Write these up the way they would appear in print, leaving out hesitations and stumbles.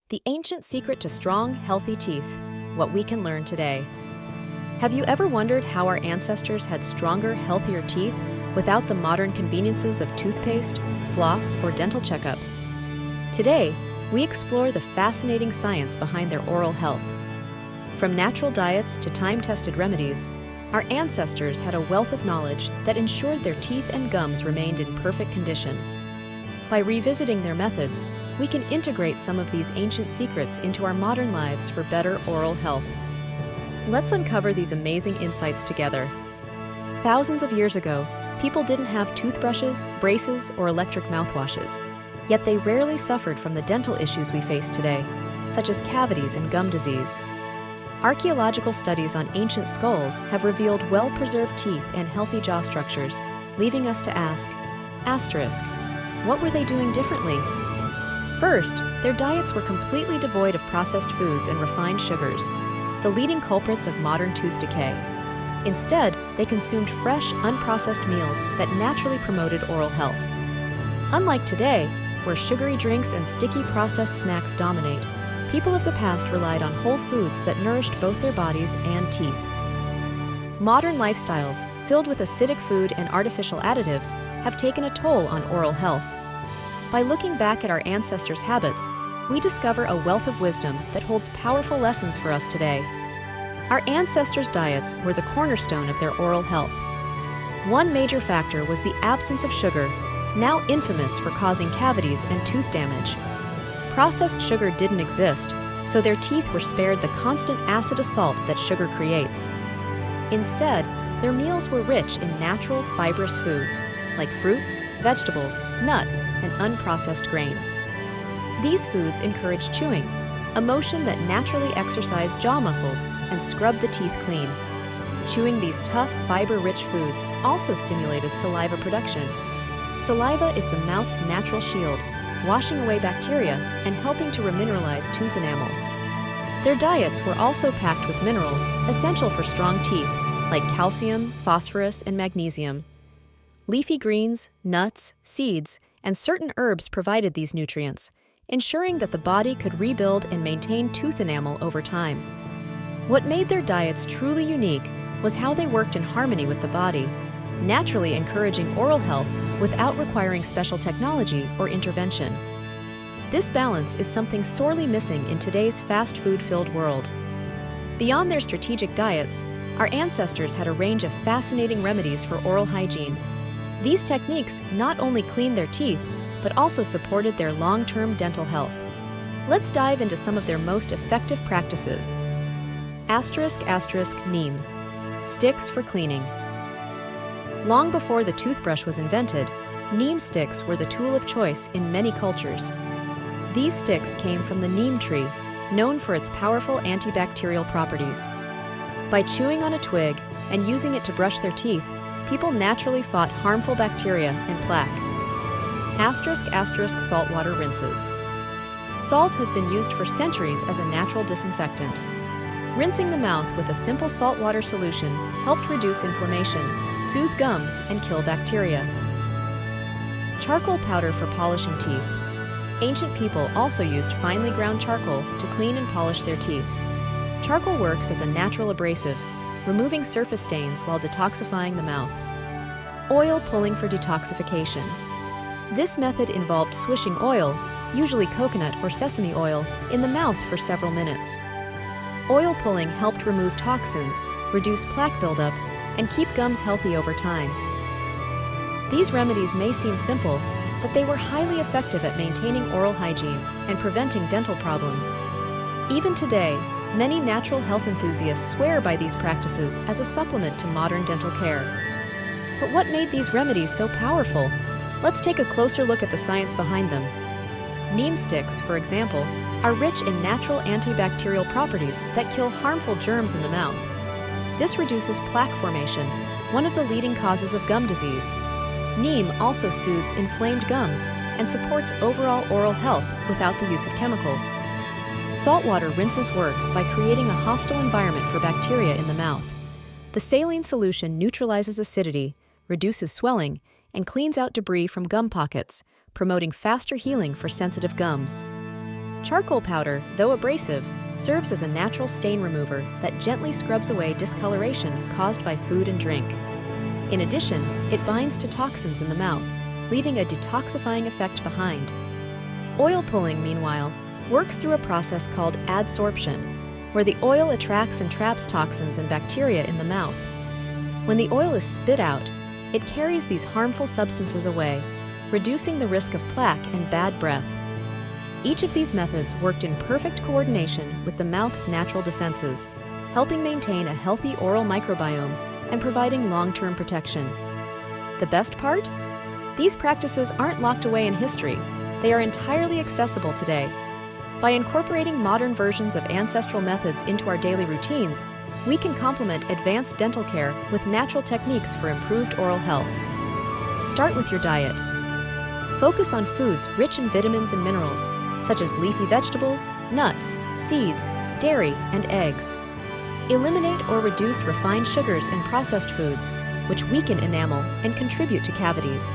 The ancient secret to strong, healthy teeth. What we can learn today. Have you ever wondered how our ancestors had stronger, healthier teeth without the modern conveniences of toothpaste, floss, or dental checkups? Today, we explore the fascinating science behind their oral health. From natural diets to time-tested remedies, our ancestors had a wealth of knowledge that ensured their teeth and gums remained in perfect condition. By revisiting their methods, we can integrate some of these ancient secrets into our modern lives for better oral health. Let's uncover these amazing insights together. Thousands of years ago, people didn't have toothbrushes, braces, or electric mouthwashes, yet they rarely suffered from the dental issues we face today, such as cavities and gum disease. Archaeological studies on ancient skulls have revealed well-preserved teeth and healthy jaw structures, leaving us to ask, what were they doing differently? First, their diets were completely devoid of processed foods and refined sugars, the leading culprits of modern tooth decay. Instead, they consumed fresh, unprocessed meals that naturally promoted oral health. Unlike today, where sugary drinks and sticky processed snacks dominate, people of the past relied on whole foods that nourished both their bodies and teeth. Modern lifestyles, filled with acidic food and artificial additives, have taken a toll on oral health. By looking back at our ancestors' habits, we discover a wealth of wisdom that holds powerful lessons for us today. Our ancestors' diets were the cornerstone of their oral health. One major factor was the absence of sugar, now infamous for causing cavities and tooth damage. Processed sugar didn't exist, so their teeth were spared the constant acid assault that sugar creates. Instead, their meals were rich in natural, fibrous foods, like fruits, vegetables, nuts, and unprocessed grains. These foods encourage chewing, a motion that naturally exercised jaw muscles and scrubbed the teeth clean. Chewing these tough, fiber-rich foods also stimulated saliva production. Saliva is the mouth's natural shield, washing away bacteria and helping to remineralize tooth enamel. Their diets were also packed with minerals essential for strong teeth, like calcium, phosphorus, and magnesium. Leafy greens, nuts, seeds, and certain herbs provided these nutrients, ensuring that the body could rebuild and maintain tooth enamel over time. What made their diets truly unique was how they worked in harmony with the body, naturally encouraging oral health without requiring special technology or intervention. This balance is something sorely missing in today's fast food-filled world. Beyond their strategic diets, our ancestors had a range of fascinating remedies for oral hygiene. These techniques not only cleaned their teeth, but also supported their long-term dental health. Let's dive into some of their most effective practices. Neem. Sticks for cleaning. Long before the toothbrush was invented, neem sticks were the tool of choice in many cultures. These sticks came from the neem tree, known for its powerful antibacterial properties. By chewing on a twig and using it to brush their teeth, people naturally fought harmful bacteria and plaque. Saltwater rinses. Salt has been used for centuries as a natural disinfectant. Rinsing the mouth with a simple saltwater solution helped reduce inflammation, soothe gums, and kill bacteria. Charcoal powder for polishing teeth. Ancient people also used finely ground charcoal to clean and polish their teeth. Charcoal works as a natural abrasive, removing surface stains while detoxifying the mouth. Oil pulling for detoxification. This method involved swishing oil, usually coconut or sesame oil, in the mouth for several minutes. Oil pulling helped remove toxins, reduce plaque buildup, and keep gums healthy over time. These remedies may seem simple, but they were highly effective at maintaining oral hygiene and preventing dental problems. Even today, many natural health enthusiasts swear by these practices as a supplement to modern dental care. But what made these remedies so powerful? Let's take a closer look at the science behind them. Neem sticks, for example, are rich in natural antibacterial properties that kill harmful germs in the mouth. This reduces plaque formation, one of the leading causes of gum disease. Neem also soothes inflamed gums and supports overall oral health without the use of chemicals. Saltwater rinses work by creating a hostile environment for bacteria in the mouth. The saline solution neutralizes acidity, reduces swelling, and cleans out debris from gum pockets, promoting faster healing for sensitive gums. Charcoal powder, though abrasive, serves as a natural stain remover that gently scrubs away discoloration caused by food and drink. In addition, it binds to toxins in the mouth, leaving a detoxifying effect behind. Oil pulling, meanwhile, works through a process called adsorption, where the oil attracts and traps toxins and bacteria in the mouth. When the oil is spit out, it carries these harmful substances away, reducing the risk of plaque and bad breath. Each of these methods worked in perfect coordination with the mouth's natural defenses, helping maintain a healthy oral microbiome and providing long-term protection. The best part? These practices aren't locked away in history. They are entirely accessible today. By incorporating modern versions of ancestral methods into our daily routines, we can complement advanced dental care with natural techniques for improved oral health. Start with your diet. Focus on foods rich in vitamins and minerals, such as leafy vegetables, nuts, seeds, dairy, and eggs. Eliminate or reduce refined sugars and processed foods, which weaken enamel and contribute to cavities.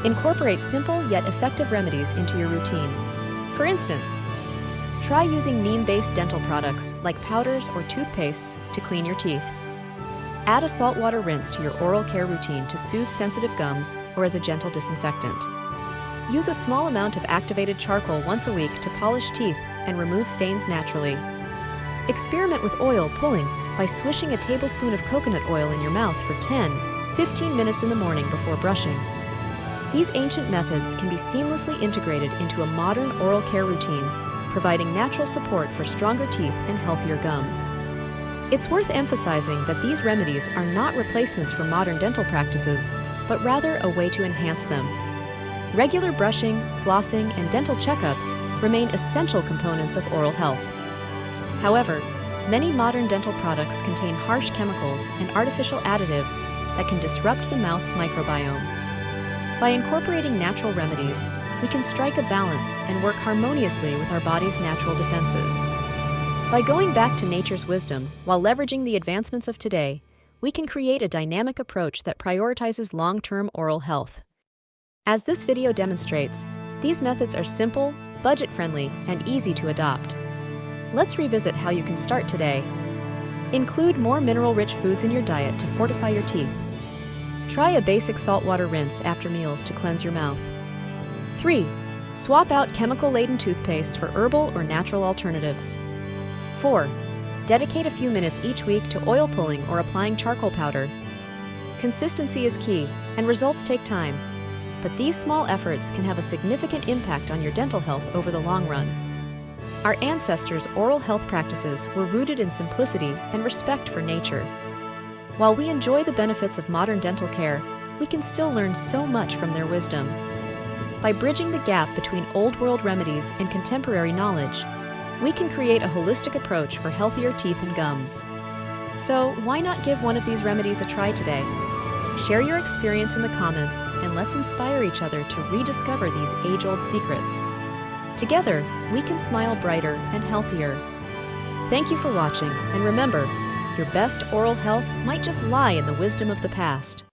Incorporate simple yet effective remedies into your routine. For instance, try using neem-based dental products like powders or toothpastes to clean your teeth. Add a saltwater rinse to your oral care routine to soothe sensitive gums or as a gentle disinfectant. Use a small amount of activated charcoal once a week to polish teeth and remove stains naturally. Experiment with oil pulling by swishing a tablespoon of coconut oil in your mouth for 10-15 minutes in the morning before brushing. These ancient methods can be seamlessly integrated into a modern oral care routine, providing natural support for stronger teeth and healthier gums. It's worth emphasizing that these remedies are not replacements for modern dental practices, but rather a way to enhance them. Regular brushing, flossing, and dental checkups remain essential components of oral health. However, many modern dental products contain harsh chemicals and artificial additives that can disrupt the mouth's microbiome. By incorporating natural remedies, we can strike a balance and work harmoniously with our body's natural defenses. By going back to nature's wisdom while leveraging the advancements of today, we can create a dynamic approach that prioritizes long-term oral health. As this video demonstrates, these methods are simple, budget-friendly, and easy to adopt. Let's revisit how you can start today. Include more mineral-rich foods in your diet to fortify your teeth. Try a basic saltwater rinse after meals to cleanse your mouth. 3. Swap out chemical-laden toothpastes for herbal or natural alternatives. 4. Dedicate a few minutes each week to oil pulling or applying charcoal powder. Consistency is key, and results take time, but these small efforts can have a significant impact on your dental health over the long run. Our ancestors' oral health practices were rooted in simplicity and respect for nature. While we enjoy the benefits of modern dental care, we can still learn so much from their wisdom. By bridging the gap between old-world remedies and contemporary knowledge, we can create a holistic approach for healthier teeth and gums. So, why not give one of these remedies a try today? Share your experience in the comments, and let's inspire each other to rediscover these age-old secrets. Together, we can smile brighter and healthier. Thank you for watching, and remember, your best oral health might just lie in the wisdom of the past.